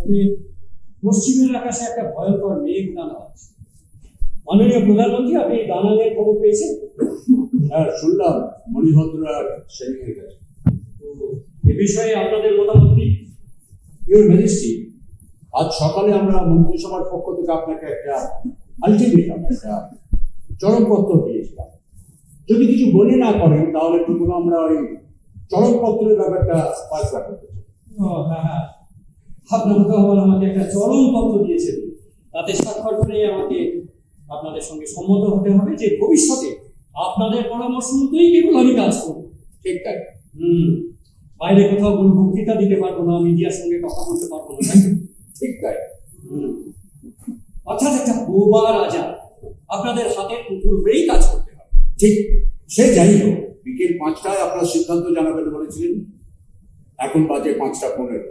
তবে পশ্চিমের আকাশে একটা ভয়ঙ্কর মেঘ দানা আছে। মাননীয় প্রধানমন্ত্রী, আপনি এই দানানের খবর পেয়েছেন? হ্যাঁ, শুনলাম মণিভদ্র আর সেন হয়ে গেছে। তো এ বিষয়ে আপনাদের মতামত কি? ইউর ম্যাজেস্টি, আজ সকালে আমরা মন্ত্রিসভার পক্ষ থেকে আপনাকে একটা আলটিমেটাম, একটা চরমপত্র দিয়েছিলাম। যদি কিছু মনে না করেন তাহলে কিন্তু আমরা ওই চরমপত্রের ব্যাপারটা ফয়সলা করতে চাই। হ্যাঁ হ্যাঁ, আপনার কথা বলে আমাকে একটা চরম পত্র দিয়েছেন। তাতে স্বাক্ষর করে আমাকে আপনাদের সঙ্গে সম্মত হতে হবে যে ভবিষ্যতে আপনাদের পরামর্শ মতোই কেবল আমি কাজ করব। ঠিক তাই। বাইরে কোথাও কোনো বক্তৃতা দিতে পারবো না, মিডিয়ার সঙ্গে কথা বলতে পারবো না, তাই তো? ঠিক তাই। অর্থাৎ একটা বোবা রাজা আপনাদের হাতে কুকুর হয়েই কাজ করতে হবে। ঠিক, সে যাই হোক, বিকেল 5টায় আপনার সিদ্ধান্ত জানাবেন বলেছিলেন। এখন বাজে 5:15।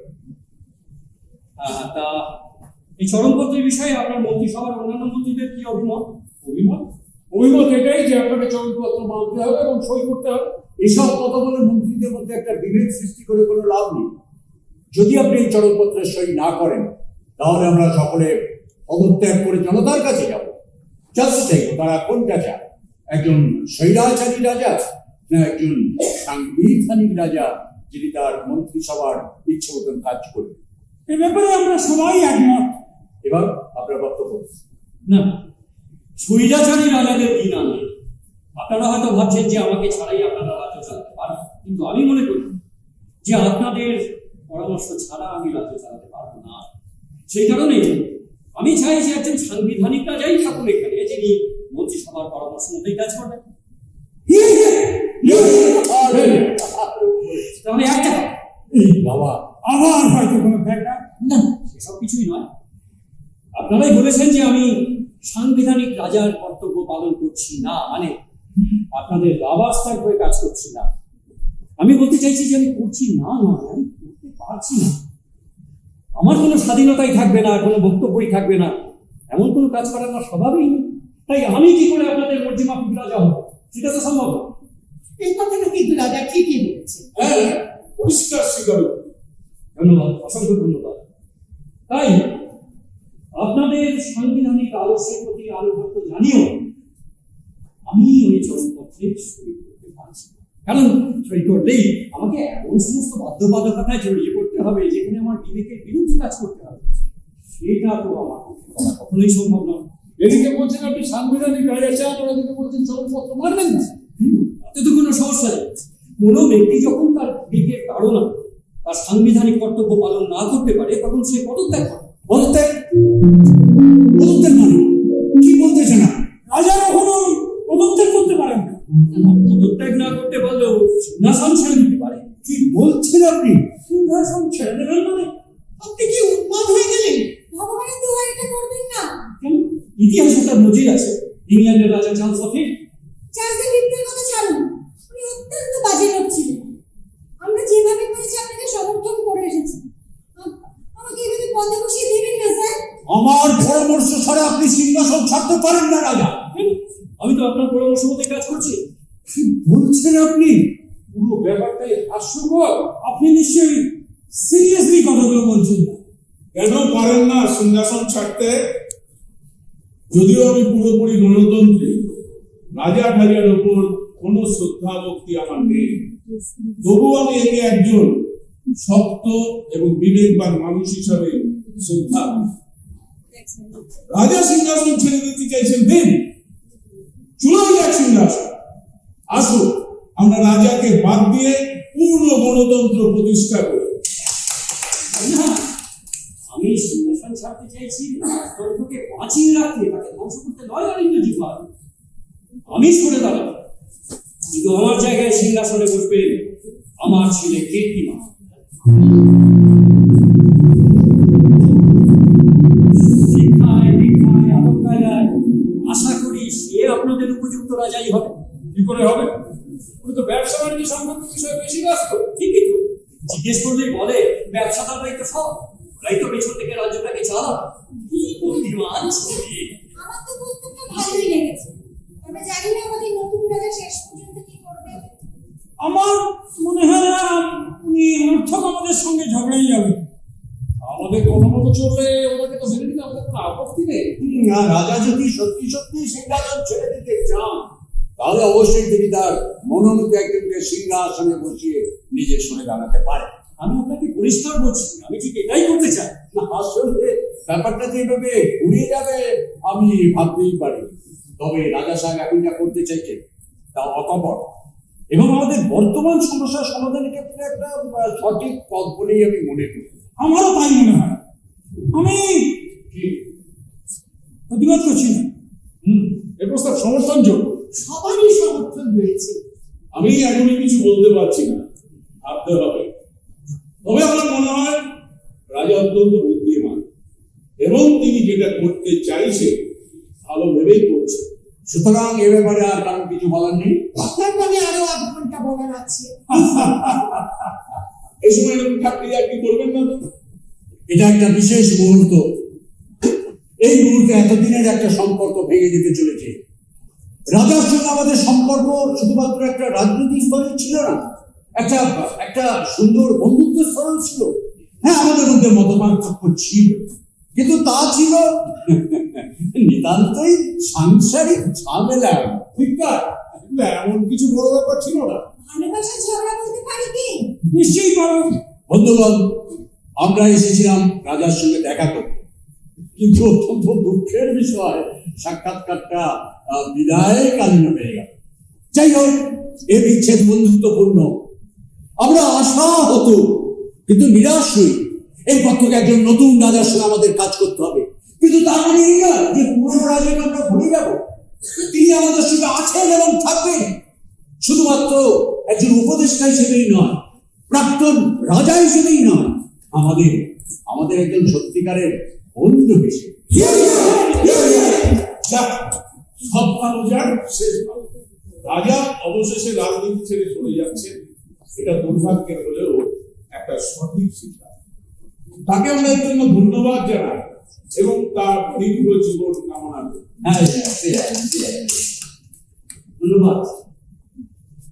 তা এই চরমপত্রের বিষয়ে আপনার মন্ত্রিসভার অন্যান্য মন্ত্রীদের কি অভিমত? অভিমত এটাই যে আপনাকে চরমপত্র মানতে হবে এবং সই করতে হবে। এসব কথা বলে মন্ত্রীদের মধ্যে একটা বিভেদ সৃষ্টি করে কোনো লাভ নেই। যদি আপনি এই চরমপত্রের সই না করেন তাহলে আমরা সকলে পদত্যাগ করে জনতার কাছে যাব। জানতে চাইব তারা কোনটা চায়, একজন স্বৈরাচারী রাজা না একজন সাংবিধানিক রাজা যিনি তার মন্ত্রিসভার ইচ্ছে মতন কাজ করবেন। এ ব্যাপারে আমরা সবাই একমত। এবার আপনার বক্তব্য। না, স্বৈরাচারী রাজাদের দিন আনে। আপনারা হয়তো ভাবছেন যে আমাকে ছাড়াই আপনারা রাজ্য চালাতে পারেন, কিন্তু আমি মনে করি যে আপনাদের পরামর্শ ছাড়া আমি রাজ্য চালাতে পারবো না। সেই কারণেই আমি চাই যে একজন সাংবিধানিক রাজাই থাকুন এখানে, যিনি মন্ত্রিসভার পরামর্শ মতোই কাজ করবেন। তাহলে একটা বাবা, আবার হয়তো কোনো ফ্যাক্টর না, সেসব কিছুই নয়। আপনারাই বলেছেন যে আমি সাংবিধানিক রাজার কর্তব্য পালন করছি না, মানে আপনাদের লাভাস্তার হয়ে কাজ করছি না। আমি বলতে চাইছি যে আমি করছি না নয়, আমি করতে পারছি না। আমার কোনো স্বাধীনতাই থাকবে না, কোনো বক্তব্যই থাকবে না, এমন কোনো কাজ করার আমার স্বভাবই নেই। তাই আমি কি করে আপনাদের মর্জি মাফিক রাজা হব? সেটা তো সম্ভব না। এই কথাটা কিন্তু রাজা ঠিকই বলেছে। হ্যাঁ, পরিষ্কার স্বীকার। ধন্যবাদ, অসংখ্য ধন্যবাদ। তাই আপনাদের সাংবিধানিক আদর্শের প্রতি আনুগত্য জানিও আমি ওই চরমপত্রে সই করতে পারছি না। কারণ সই করলেই আমাকে এমন সমস্ত বাধ্যবাধকতায় জড়িয়ে পড়তে হবে যেখানে আমার বিবেকের বিরুদ্ধে কাজ করতে হবে। সেটা তো আমার পক্ষে করা কখনোই সম্ভব নয়। এদিকে বলছেন আপনি সাংবিধানিক রাজা চান, ওদিকে বলছেন চরমপত্র মানবেন না। তাতে তো কোনো সমস্যা নেই। কোনো ব্যক্তি যখন তার বিবেকের তাড়না তার সাংবিধানিক কর্তব্য পালন না করতে পারে তখন সে পদত্যাগ করে। পদত্যাগ মানে কি বলতে চান? রাজা কখনো পদত্যাগ করতে পারেন না। পদত্যাগ না করতে পারলেও সিংহাসন ছেড়ে দিতে পারে। কি বলছেন আপনি? সিংহাসন ছেড়ে দেবেন মানে? আপনি কি উন্মাদ হয়ে গেলেন? ভগবানের দোহাই এটা করবেন না। কেন? ইতিহাসে তার নজির আছে। ইংল্যান্ডের রাজা চার্লস ফিফথ। চার্লসের ফিফথের কথা ছাড়ুন, উনি অত্যন্ত বাজে লোক ছিলেন। আমরা যেভাবে করেছি আপনাকে সমর্থন করে এসেছি। আমাকে এভাবে পদে বসিয়ে দেবেন না স্যার। আমার পরামর্শ ছাড়া আপনি সিংহাসন ছাড়তে পারেন না রাজা। আমি তো আপনার পরামর্শ মতো কাজ করছি। কি বলছেন আপনি? পুরো ব্যাপারটাই হাস্যকর। আপনি নিশ্চয়ই সিরিয়াসলি কথাগুলো বলছেন না। কেন পারেন না সিংহাসন ছাড়তে? যদিও আমি পুরোপুরি গণতন্ত্রী, রাজা ঢাজার উপর কোনো শ্রদ্ধা ভক্তি আমার নেই, তবু আমি একে একজন শক্ত এবং বিবেকবান মানুষ হিসাবে শ্রদ্ধা করি। রাজা সিংহাসন ছেড়ে দিতে চাইছেন, দিন, চুলোই যাক সিংহাসন। আসুন আমরা রাজাকে বাদ দিয়ে পূর্ণ গণতন্ত্র প্রতিষ্ঠা করি। না, আমি সিংহাসন ছাড়তে চাইছি রাজতন্ত্রকে বাঁচিয়ে রাখতে, তাকে ধ্বংস করতে নয়। আমি সরে দাঁড়াবো, কিন্তু আমার জায়গায় সিংহাসনে বসবে আমার ছেলে কীর্তিমান। শিক্ষায় দীক্ষায় আদব কায়দায় আশা করি সে আপনাদের উপযুক্ত রাজাই হবে। কি করে হবে? উনি তো ব্যবসা বাণিজ্য সংক্রান্ত বিষয়ে বেশি ব্যস্ত। ঠিকই তো, জিজ্ঞেস করলেই বলে ব্যবসাদাররাই তো সব, ওরাই তো পেছন থেকে রাজ্যটাকে চালা। কি বুদ্ধিমান ছেলে। আমার তো পুস্তকটা ভালোই লেগেছে, তবে জানি না আমাদের নতুন রাজা শেষ পর্যন্ত কি করবে। আমার মনে হয় না উনি অর্থক আমাদের সঙ্গে ঝগড়াই যাবে। আমাদের কথা মতো চললে ওনাকে তো মেনে নিতে আমাদের কোনো আপত্তি নেই। আর রাজা যদি সত্যি সত্যি সিংহাসন ছেড়ে দিতে চান, তাহলে অবশ্যই তিনি তার মনোনীত একজনকে সিংহাসনে বসিয়ে নিজের সঙ্গে দাঁড়াতে পারে। আমি আপনাকে পরিষ্কার বলছি, আমি ঠিক এটাই করতে চাই। না, আসলে ব্যাপারটা যে এভাবে ঘুরে যাবে আমি ভাবতেই পারি। তবে রাজা সাহেব এখন যা করতে চাইছেন তা অকপট এবং আমাদের বর্তমান সমস্যার সমাধানের ক্ষেত্রে একটা সঠিক পথ বলেই আমি মনে করি। আমারও তাই মনে হয়। আমি কি? প্রতিবাদ করছি না। এ প্রস্তাব সমর্থনযোগ্য। সবারই সমর্থন রয়েছে। আমি এখনই কিছু বলতে পারছি না, ভাবতে হবে। তবে আমার মনে হয় রাজা অত্যন্ত বুদ্ধিমান এবং তিনি যেটা করতে চাইছে ভালো ভেবেই করছে। সুতরাং এ ব্যাপারে আর কারণ কিছু বলার নেই। আপনার মানে আরো 8 ঘন্টা বলার আছে। এই সময় এরকম থাকলে আর কি করবেন না তো? এটা একটা বিশেষ মুহূর্ত। এই মুহূর্তে এতদিনের একটা সম্পর্ক ভেঙে যেতে চলেছে। রাজার সঙ্গে আমাদের সম্পর্ক শুধুমাত্র একটা রাজনৈতিক স্তরে ছিল না, একটা একটা সুন্দর বন্ধুত্বের স্তরেও ছিল। হ্যাঁ, আমাদের মধ্যে মতপার্থক্য ছিল, কিন্তু তা ছিল নিতান্তই সাংসারিক ঝামেলা। ঠিক না? কিন্তু এমন কিছু বড় ব্যাপার ছিল না। ভালোবাসার ঝগড়া বলতে পারি কি? নিশ্চয়ই পারো। বন্ধুগণ, আমরা এসেছিলাম রাজার সঙ্গে দেখা করতে, কিন্তু অত্যন্ত দুঃখের বিষয় সাক্ষাৎকারটা বিদায়কালীন হয়ে গেল। যাই হোক, এ বিচ্ছেদ বন্ধুত্বপূর্ণ। আমরা আশা হতো কিন্তু নিরাশ হই। এরপর থেকে একজন নতুন রাজার সঙ্গে আমাদের কাজ করতে হবে, কিন্তু তার মানে এই না যে পুরনো রাজাকে আমরা ভুলে যাব। তিনি আমাদের সঙ্গে আছেন এবং থাকবেন, শুধুমাত্র একজন উপদেষ্টা হিসেবেই নয়, প্রাক্তন রাজা হিসেবেই নয়, আমাদের আমাদের একজন সত্যিকারের বন্ধু হিসেবে। যাক, সব ভালো যাক, শেষ ভালো। রাজা অবশেষে রাজনীতি ছেড়ে চলে যাচ্ছেন, এটা দুর্ভাগ্যের হলেও একটা সঠিক সিদ্ধান্ত। তাকে আমরা এর জন্য ধন্যবাদ জানাই এবং তার দীর্ঘ জীবন কামনা করি। ধন্যবাদ,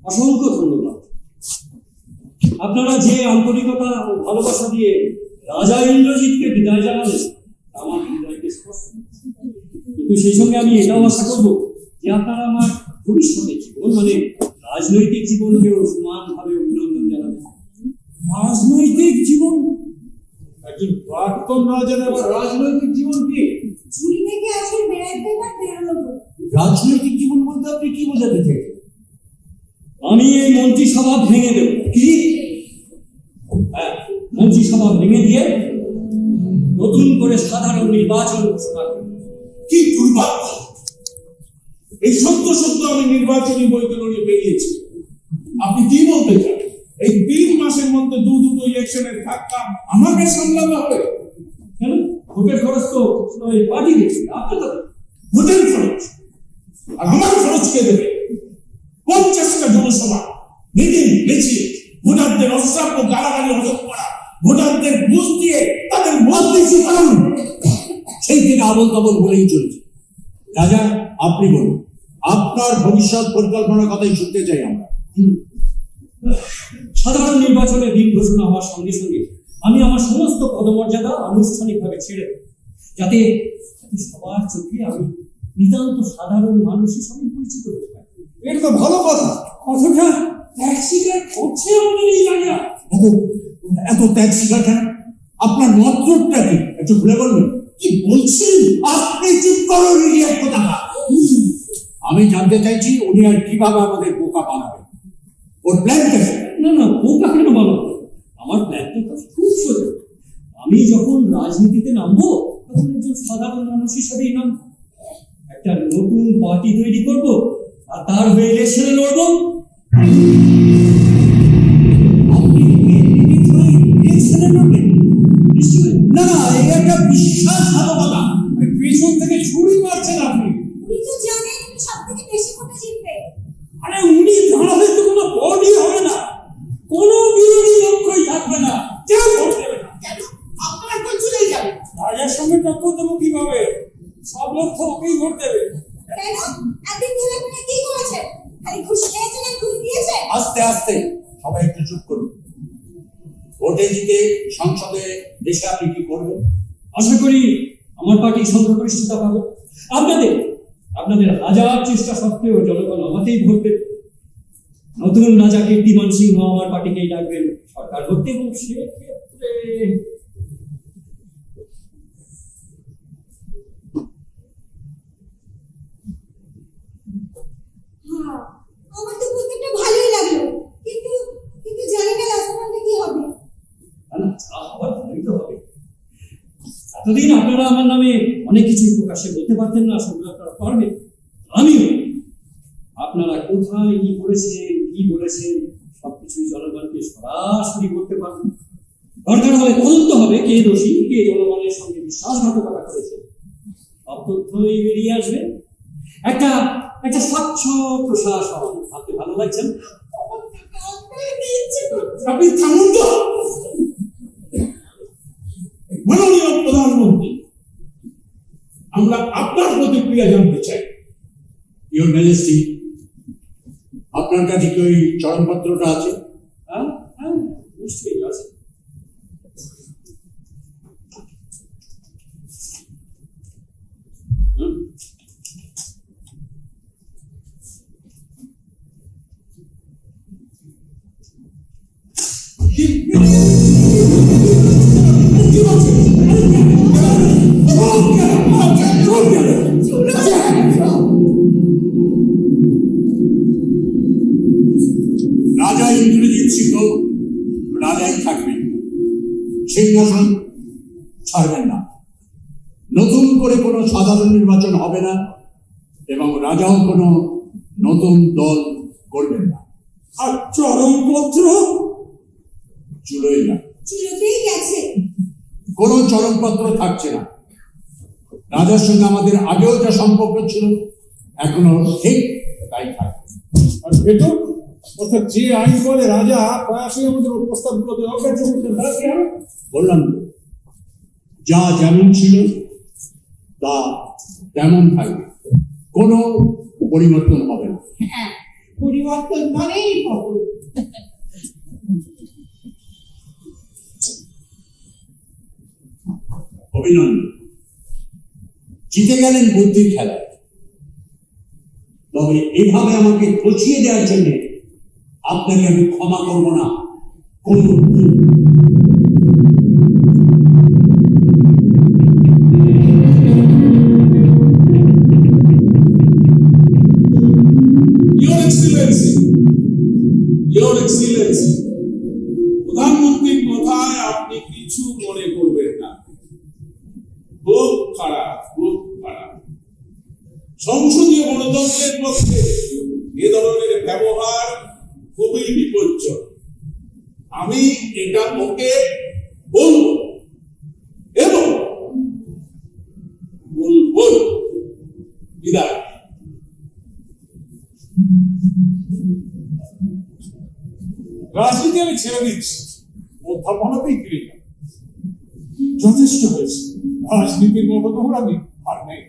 অসংখ্য ধন্যবাদ। আপনারা যে আন্তরিকতা ও ভালোবাসা দিয়ে রাজা ইন্দ্রজিৎকে বিদায় জানালেন তা আমার হৃদয়কে স্পর্শ করেছে। কিন্তু সেই সঙ্গে আমি এটাও আশা করব যে আপনারা আমার ভবিষ্যতের জীবন মানে রাজনৈতিক জীবনকেও সমানভাবে অভিনন্দন জানাবেন। রাজনৈতিক জীবন একজন প্রাক্তন রাজার আবার রাজনৈতিক জীবন কি? ঝুড়ি থেকে আসলে বেড়াইতে এবার বেরোলো গো। রাজনৈতিক জীবন বলতে আপনি কি বোঝাতে চাইছেন? আমি এই মন্ত্রিসভা ভেঙে দেব। কি? হ্যাঁ, মন্ত্রিসভা ভেঙে দিয়ে নতুন করে সাধারণ নির্বাচন ঘোষণা করব। কি দুর্ভাগ্য! এই সত্য সত্য আমি নির্বাচনী বৈতরণী পেরিয়েছি। আপনি কি বলতে চান? এই 3 মাসের মধ্যে দুটো ইলেকশনের ধাক্কা আমাকে সামলাতে হবে? কেন? ভোটের খরচ তো ওই পার্টি দিচ্ছে, আপনাদের ভোটের খরচ আর আমার খরচ কে দেবে? 50টা জনসভা, মিটিং, মিছিল, ভোটারদের অশ্রাব্য গালাগালি হজম করা, ভোটারদের বুঝ দিয়ে তাদের মত দিচ্ছি কারণ সেই থেকে আবল তাবল বলেই চলেছে। রাজা, আপনি বলুন, আপনার ভবিষ্যৎ পরিকল্পনার কথাই শুনতে চাই আমরা। সাধারণ নির্বাচনের দিন ঘোষণা হওয়ার সঙ্গে সঙ্গে আমি আমার সমস্ত পদমর্যাদা আনুষ্ঠানিকভাবে ছেড়ে দেব, যাতে সবার চোখে আমি নিতান্ত সাধারণ মানুষ হিসেবে পরিচিত হতে পারি। এটা তো ভালো কথা। অথচ ত্যাগ স্বীকার করছে আমাদের এই রাজা। এত এত ত্যাগ স্বীকার কেন? আপনার মতলবটা কি একটু খুলে বলবেন? কি বলছেন আপনি? চুপ করুন, ইডিয়েট কোথাকার। আমি জানতে চাইছি উনি আর কিভাবে আমাদের বোকা বানাবেন, ওর প্ল্যানটা কি? না না, বোকা কেন বানাবো? আমার প্ল্যানটা তো খুব সোজা। আমি যখন রাজনীতিতে নামবো তখন একজন সাধারণ মানুষ হিসেবেই নামবো। একটা নতুন পার্টি তৈরি করব আর তার হয়ে ইলেকশনে লড়বো। আপনি নির্বাচিত হয়ে ইলেকশনে লড়বেন? নিশ্চয়ই। না না, এই একটা বিশ্বাসঘাতকতা। পিছন থেকে ছুরি মারছেন আপনি। উনি তো জানেন উনি সব থেকে বেশি ভোটে জিতবে। আরে উনি দাঁড়ালে তো কোনো ভোটই হবে না, কোনো বিরোধী লক্ষ্যই থাকবে না, কেউ ভোট দেবে না। কেন? আপনার তো চলেই যাবে। রাজার সঙ্গে টক্কর দেবো কিভাবে? সব লক্ষ্য ওকেই ভোট দেবে। কেন? এতদিন ধরে আপনি কি করেছেন? খালি ঘুষ খেয়েছেন আর ঘুষ দিয়েছেন? আস্তে আস্তে সবাই একটু চুপ করুন। ভোটে জিতে সংসদে এসে আপনি কি করবেন? আশা করি আমার পার্টি সংখ্যাগরিষ্ঠতা পাবে। আপনাদের আপনাদের হাজার চেষ্টা সত্ত্বেও জনগণ আমাকেই ভোট দেবে। নতুন রাজা কীর্তিমান সিংহ আমার পার্টিকেই ডাকবেন সরকার করতে, এবং সেক্ষেত্রে হ্যাঁ, আমার তো প্রত্যেকটা ভালোই লাগলো, কিন্তু কিন্তু জানি না লাস্ট পর্যন্ত কি হবে। না, যা হওয়ার ভালোই তো হবে। এতদিন আপনারা আমার নামে অনেক কিছুই প্রকাশ্যে বলতে পারতেন না, সেগুলো আপনারা পারবেন। আমিও আপনারা কোথায় কি করেছেন, কি বলেছেন, সবকিছুই জনগণকে সরাসরি বলতে পারবেন। দরকার হলে তদন্ত হবে, কে দোষী, কে জনগণের সঙ্গে বিশ্বাসঘাতকতা করেছে, সব তথ্যই বেরিয়ে আসবে। একটা একটা স্বচ্ছ প্রশাসন, ভাবতে ভালো লাগছে না? আমার কাউকে ইচ্ছে করছে। আপনি থামুন তো। মাননীয় প্রধানমন্ত্রী, আমরা আপনার প্রতিক্রিয়া জানতে চাই। ইওর ম্যাজেস্টি, আপনার কাছে কি ওই চরমপত্রটা আছে? হ্যাঁ হ্যাঁ, নিশ্চয়ই আছে। হুম, রাজা ইন্দ্রজিৎ সিংহ রাজাই থাকবেন, সিংহাসন ছাড়বেন না। নতুন করে কোনো সাধারণ নির্বাচন হবে না এবং রাজাও কোনো নতুন দল করবেন না। আর চরমপত্র? চুলোই না, চিরতেই গেছে। কোনো চরমপত্র থাকছে না। রাজার সঙ্গে আমাদের আগেও যা সম্পর্ক ছিল এখনো ঠিক তাই থাকবে। আর ভেটো অর্থাৎ যে আইন করে রাজা প্রায়শই আমাদের প্রস্তাবগুলোকে অগ্রাহ্য করতে রাজি হবে। বললাম তো, যা যেমন ছিল তা তেমন থাকবে, কোনো পরিবর্তন হবে না। হ্যাঁ, পরিবর্তন মানেই পতন। অভিনন্দন, জিতে গেলেন বুদ্ধির খেলায়। তবে এভাবে আমাকে খচিয়ে দেওয়ার জন্য আপনাকে আমি ক্ষমা করব না। Your Excellency, Your Excellency, প্রধানমন্ত্রীর কথায় আপনি কিছু মনে করবেন না। খুব খারাপ, খুব খারাপ। সংসদীয় গণতন্ত্রের পক্ষে এ ধরনের ব্যবহার খুবই বিপজ্জনক। আমি এটা ওকে বলবো এবং বলবো। বিদায়। রাজনীতি আমি ছেড়ে দিচ্ছি, অধ্যাপনাতেই ফিরে যাব। যথেষ্ট হয়েছে, রাজনীতির মতো তো আমি আর নেই।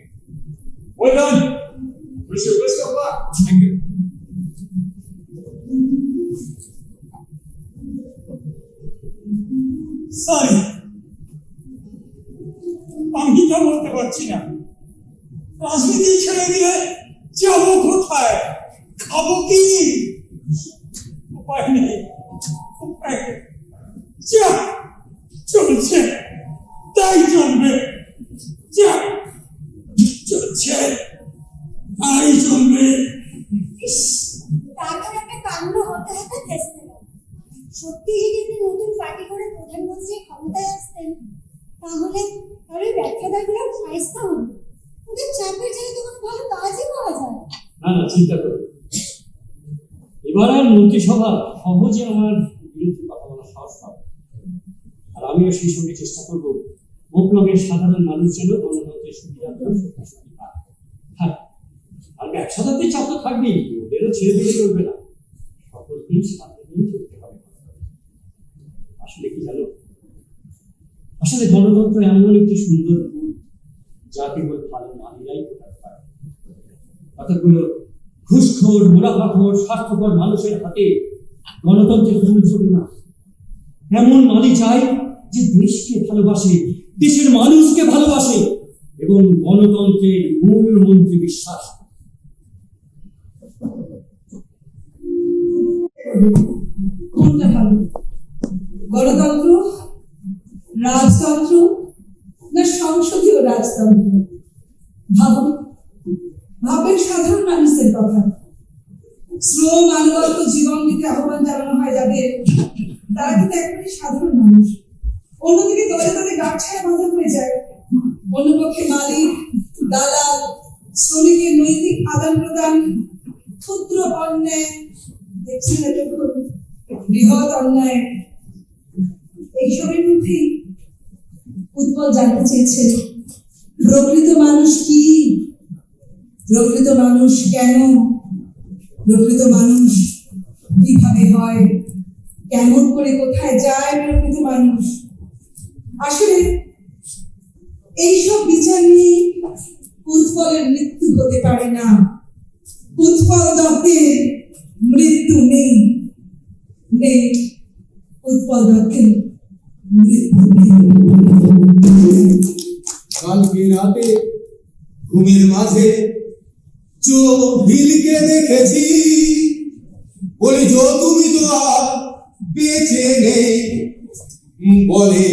Well done. Wish you best of luck. Thank you. Sir, আমি তা বলতে পারছি না। রাজনীতি ছেড়ে দিয়ে যাবো কোথায়, খাবো কি? উপায় নেই, উপায় নেই। যা চলছে তাই চলবে, যা চলছে তাই চলবে। ইস, তারপর একটা কাণ্ড হতে হতে থেমে গেল। সত্যি যদি একটি নতুন পার্টি করে প্রধানমন্ত্রী ক্ষমতায় আসতেন, তাহলে আর ওই ব্যর্থতাগুলো সাইজটা হতো। ওদের চাপের জন্য তো কোনো ভালো কাজই করা যায় না। না না, চিন্তা করুন, এবার আর মন্ত্রিসভা সহজে আমার বিরুদ্ধে কথা বলার সাহস পাবে। আর আমিও সেই সঙ্গে চেষ্টা করবো বিপ্লবের সাধারণ মানুষ যেন গণতন্ত্রের সুবিধা পায়। হ্যাঁ, আর ব্যবসাদারদের চাপ তো থাকবেই, ওদেরও ছেড়ে দিলে চলবে না, সকলকেই সাথে নিয়ে চলতে হবে। আসলে কি জানো, আসলে গণতন্ত্র এমন একটি সুন্দর ফুল যা কেবল ভালো মালিরাই ফোটাতে পারে। কতগুলো ঘুষখোর, মুনাফাখোর, স্বার্থপর মানুষের হাতে গণতন্ত্রের ফুল ফোটে না। এমন মালি চাই যে দেশকে ভালোবাসে, দেশের মানুষকে ভালোবাসে এবং গণতন্ত্রের মূল মন্ত্রে বিশ্বাস করে। কোনটা ভালো, গণতন্ত্র, রাজতন্ত্র না সংসদীয় রাজতন্ত্র? ভাবুন, ভাবেন সাধারণ মানুষের কথা। শ্রম আনুগত্য জীবন দিতে আহ্বান জানানো হয় যাদের, তারা কিন্তু একেবারে সাধারণ মানুষ। অন্যদিকে দলে দলে গাঁটছাড়া বাঁধা হয়ে যায়। অন্যপক্ষে মালিক, দালাল, শ্রমিকের নৈতিক আদান প্রদান, ক্ষুদ্র অন্যায়, দেখছেন এতক্ষণ বৃহৎ অন্যায়, এইসবের মধ্যেই উৎপল জানতে চেয়েছে প্রকৃত মানুষ কি, প্রকৃত মানুষ কেন, প্রকৃত মানুষ কিভাবে হয়, কেমন করে কোথায় যায় প্রকৃত মানুষ। আসলে এইসব বিচার নিয়ে উৎপলের মৃত্যু হতে পারে না। উৎপল দত্তের মৃত্যু নেই, নেই উৎপল দত্তের মৃত্যু নেই। কালকে রাতে ঘুমের মাঝে চোহিলকে দেখেছি, বলি যো তুমি তো আর বেঁচে নেই, বলে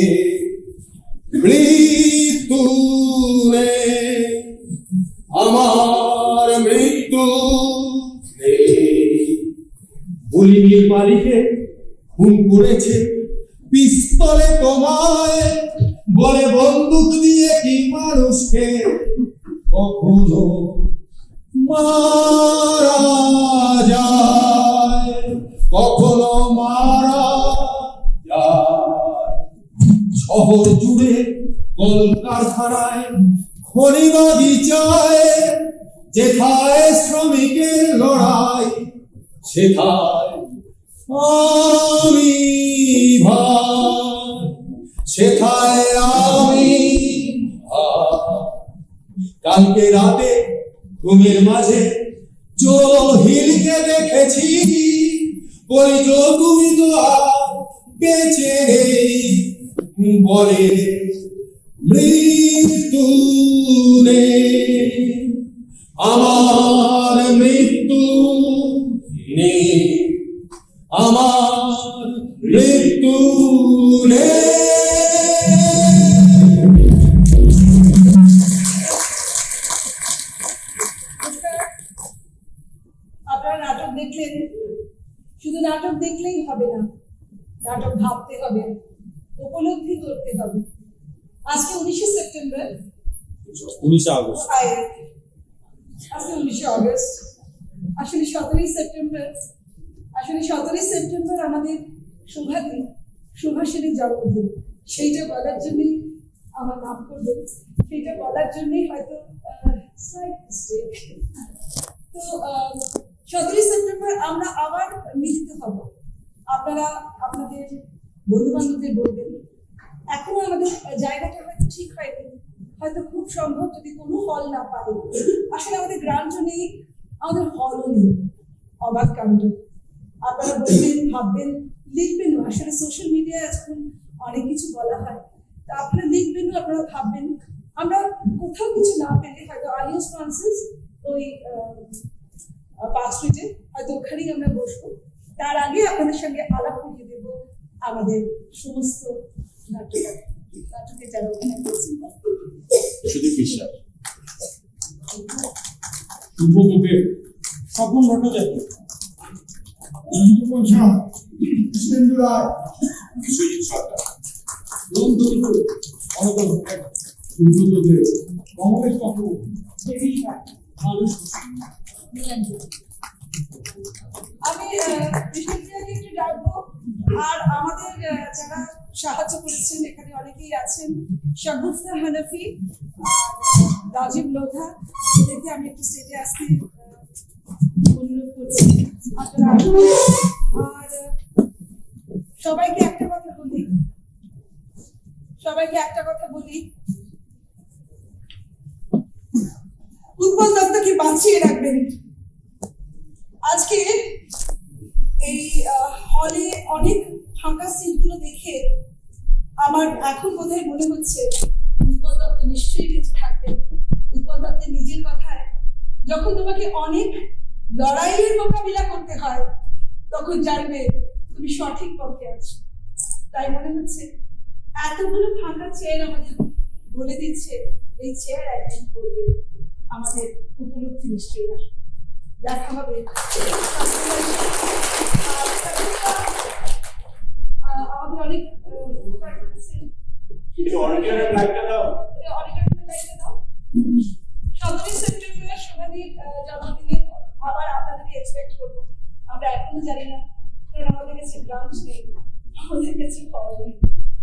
মৃত্যু নেই, আমার মৃত্যু নেই। বলি মিল মালিকে খুন করেছে পিস্তলে তোমায়, বলে বন্দুক দিয়ে কি মানুষকে কখনো মারা যায়, কখনো মারা যায়। শহর জুড়ে কলকারখানায় খনি বাগিচায়, যেথায় শ্রমিকের লড়াই সেথায় আমি ভাই, সেথায় আমি ভাই। কালকে রাতে ঘুমের মাঝে জহিলকে দেখেছি, বলি যো তুমি তো আর বেঁচে নেই, বলে মৃত্যু নেই, আমার মৃত্যু নেই, আমার মৃত্যু নেই। আপনারা নাটক দেখলেন, শুধু নাটক দেখলেই হবে না, নাটক ভাবতে হবে, উপলব্ধি করতে হবে। আজকে 19 সেপ্টেম্বর, 19 আগস্ট, আজকে 19 আগস্ট, আসলে 17 সেপ্টেম্বর, আসলে 17 সেপ্টেম্বর আমাদের সুভাষী, সুভাষিনীর জন্মদিন। সেইটা বলার জন্যই আমার নাম করবেন, সেইটা বলার জন্যই হয়তো slight mistake। তো 17 সেপ্টেম্বর আমরা আবার মিলিত হব। আপনারা আপনাদের বন্ধু বান্ধবদের বলবেন। এখনো আমাদের জায়গাটা হয়তো ঠিক হয়নি, হয়তো খুব সম্ভব যদি কোনো হল না পাই। আসলে আমাদের গ্রান্ট নেই, আমাদের হলও নেই, অবাক কাণ্ড। আপনারা বলবেন, ভাববেন, লিখবেনও। আসলে সোশ্যাল মিডিয়ায় এখন অনেক কিছু বলা হয়, তা আপনারা লিখবেনও, আপনারা ভাববেন। আমরা কোথাও কিছু না পেলে হয়তো আলিয়াস ফ্রান্সিস ওই পার্ক স্ট্রিটে হয়তো ওখানেই আমরা বসবো। তার আগে আপনাদের সঙ্গে আলাপ করিয়ে দেব আমাদের সমস্ত নাটকের যারা অভিনয় করেছেন। সুদীপ বিশ্বাস, শুভদেব, স্বপন ভট্টাচার্য, কৃষ্ণেন্দু রায়, বিশ্বজিৎ সরকার, অনবল সুব্রত দেব, কমলেশ চক্রবর্তী। আমি কৃষ্ণপ্রিয়াকে একটু ডাকবো। আর আমাদের যারা সাহায্য করেছেন, এখানে অনেকেই আছেন, শাগুফতা হানাফি, রাজীব লোধা, এদেরকে আমি একটু স্টেজে আসতে অনুরোধ করছি। আপনারা আর সবাইকে একটা কথা বলি, সবাইকে একটা কথা বলি, উৎপল দত্তকে বাঁচিয়ে রাখবেন। আজকে এই হলে অনেক ফাঁকা সিটগুলো দেখে আমার এখন বোধহয় মনে হচ্ছে উৎপল দত্ত নিশ্চয়ই বেঁচে থাকবেন। উৎপল দত্তের নিজের কথায়, যখন তোমাকে অনেক লড়াইয়ের মোকাবিলা করতে হয় তখন জানবে তুমি সঠিক পথে আছো। তাই মনে হচ্ছে এতগুলো ফাঁকা চেয়ার আমাদের বলে দিচ্ছে এই চেয়ার একদিন করবে আমাদের উপলব্ধি নিশ্চয়ই আসবে। দেখা হবে। আমাদের অনেক উপকার করেছে। অনেকের লাইকটা দাও। এটা অনেকের লাইকটা দাও। 17 সেপ্টেম্বর সোনাদির জন্মদিনে আবার আপনাদেরকে এক্সপেক্ট করবো। আমরা এখনো জানি না, কারণ আমাদের কাছে গ্রান্ট নেই, আমাদের কাছে ফল নেই,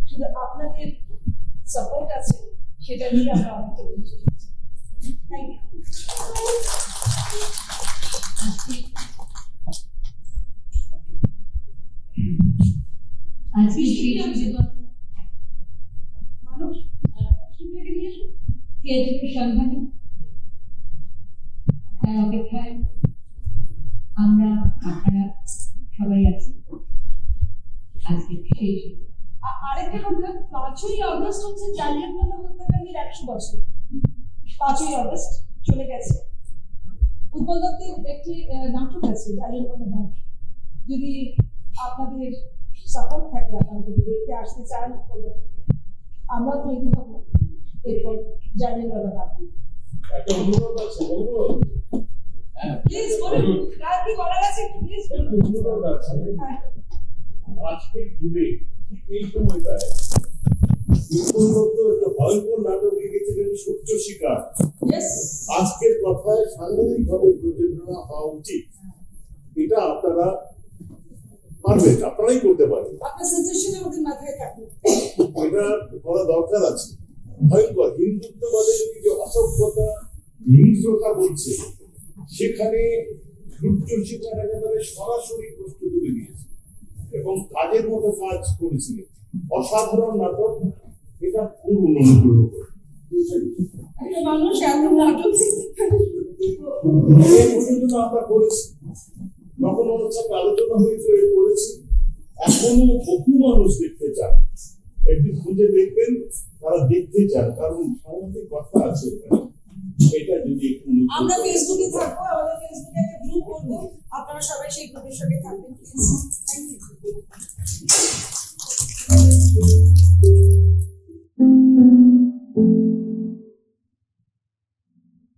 শুধু আপনাদের সাপোর্ট আছে, সেটা নিয়ে আমরা অনেকটা দিন চলেছি। Thank you. আজকে সেই মানুষ সুপ্রিয়াকে নিয়ে এসো। থিয়েটারের সন্ধানে তার অপেক্ষায় আমরা আপনারা সবাই আছি। আজকে সেই আরেকটা কথা, 5ই অগস্ট হচ্ছে জালিয়ানওয়ালা হত্যাকাণ্ডের 100 বছর। 5ই অগস্ট চলে গেছে। উৎপল দত্তের একটি নাটক আছে জালিয়ানওয়ালা বাগ। যদি আপনাদের সাপোর্ট থাকে, আপনারা যদি দেখতে আসতে চান উৎপল দত্তকে, আমরা তৈরি হব এরপর জালিয়ানওয়ালা বাগ। একটা অনুরোধ আছে, বলবো? প্লিজ বলুন, কার কি বলার আছে একটু প্লিজ একটা বলুন। অনুরোধ আছে। হ্যাঁ, আজকের যুগে ঠিক এই সময়টায় বিপুল দত্ত একটা ভয়ঙ্কর নাটক লিখেছিলেন সূর্য শিকার। yes, আজকের কথায় সাংঘাতিকভাবে প্রযোজনা হওয়া উচিত। এটা আপনারা পারবেন, আপনারাই করতে পারবেন। আপনার সাজেশন আমাদের মাথায় থাকবে। এটা করা দরকার আছে। ভয়ঙ্কর হিন্দুত্ববাদের যে অসভ্যতা হিংস্রতা বলছে, সেখানে সূর্য শিকার একেবারে সরাসরি প্রশ্ন তুলে দিয়েছে এবং কাজের মতো কাজ করেছিলেন। অসাধারণ নাটক, এটা খুব অনুগ্রহ করে। একটা মানুষ এমন নাটক এই পর্যন্ত আমরা করেছি, তখন ওর সাথে আলোচনা হয়েছে, করেছি। এখনো বহু মানুষ দেখতে চান, একটু খুঁজে দেখবেন, তারা দেখতে চান, কারণ সাংঘাতিক কথা আছে এখানে। এটা যদি একটু আমরা ফেসবুকে থাকবো, আমাদের ফেসবুকে একটা গ্রুপ করবো, আপনারা সবাই সেই গ্রুপের সঙ্গে থাকবেন প্লিজ।